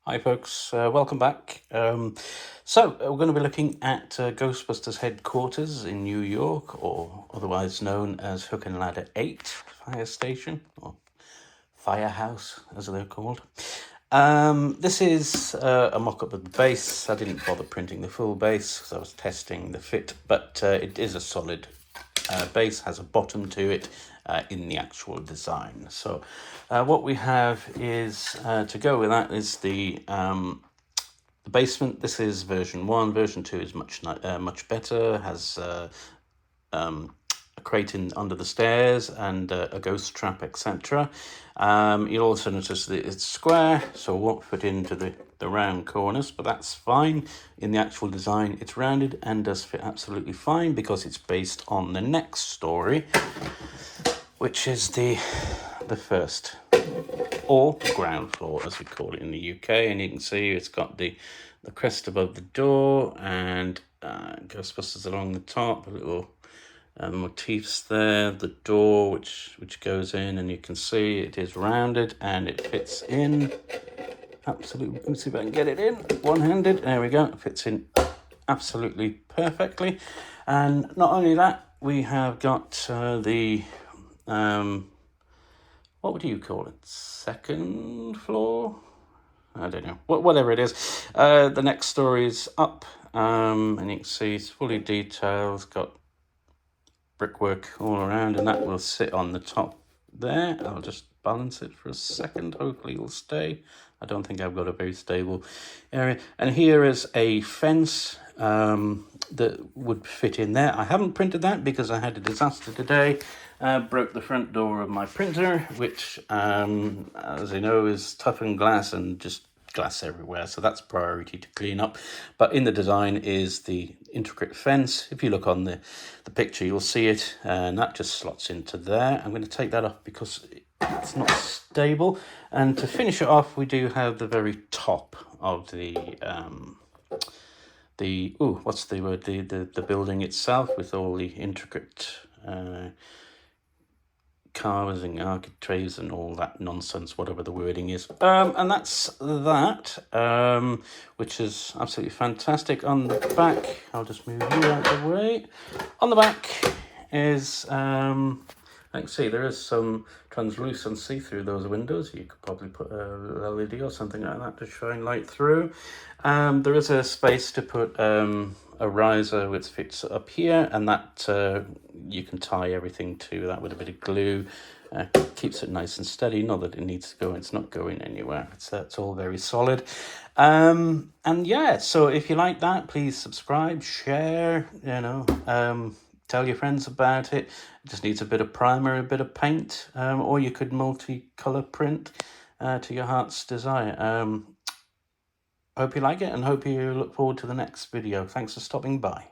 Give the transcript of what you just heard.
Hi folks, welcome back. We're going to be looking at Ghostbusters headquarters in New York, or otherwise known as Hook and Ladder 8 Fire Station, or Firehouse as they're called. This is a mock-up of the base. I didn't bother printing the full base because I was testing the fit, but it is a solid base, has a bottom to it in the actual design. So what we have is, to go with that, is the basement. This is version 1. Version 2 is much better, has a crate under the stairs and a ghost trap, etc. You'll also notice that it's square, so it won't fit into the round corners, but that's fine. In the actual design, it's rounded and does fit absolutely fine because it's based on the next story, which is the first, or ground floor as we call it in the UK. And you can see it's got the crest above the door and Ghostbusters along the top, a little motifs there, the door which goes in, and you can see it is rounded and it fits in absolutely. Let me see if I can get it in one-handed. There we go. It fits in absolutely perfectly. And not only that, we have got the what would you call it, second floor, I don't know, whatever it is. The next story is up, and you can see it's fully detailed. It's got brickwork all around, and that will sit on the top there. I'll just balance it for a second. Hopefully it'll stay. I don't think I've got a very stable area. And here is a fence that would fit in there. I haven't printed that because I had a disaster today. Broke the front door of my printer, which, as you know, is toughened glass and just glass everywhere, so that's priority to clean up. But in the design is the intricate fence. If you look on the picture, you'll see it, and that just slots into there. I'm going to take that off because it's not stable. And to finish it off, we do have the very top of the what's the word, the building itself, with all the intricate carvers and architraves and all that nonsense, whatever the wording is. And that's that, which is absolutely fantastic. On the back, I'll just move you out of the way. On the back is, I can see there is some translucency through those windows. You could probably put a LED or something like that to shine light through. There is a space to put a riser which fits up here, and that you can tie everything to that with a bit of glue. Keeps it nice and steady. Not that it needs to go, it's not going anywhere. It's all very solid. And yeah, so if you like that, please subscribe, share, tell your friends about it. It just needs a bit of primer, a bit of paint, or you could multicolour print to your heart's desire. Hope you like it, and hope you look forward to the next video. Thanks for stopping by.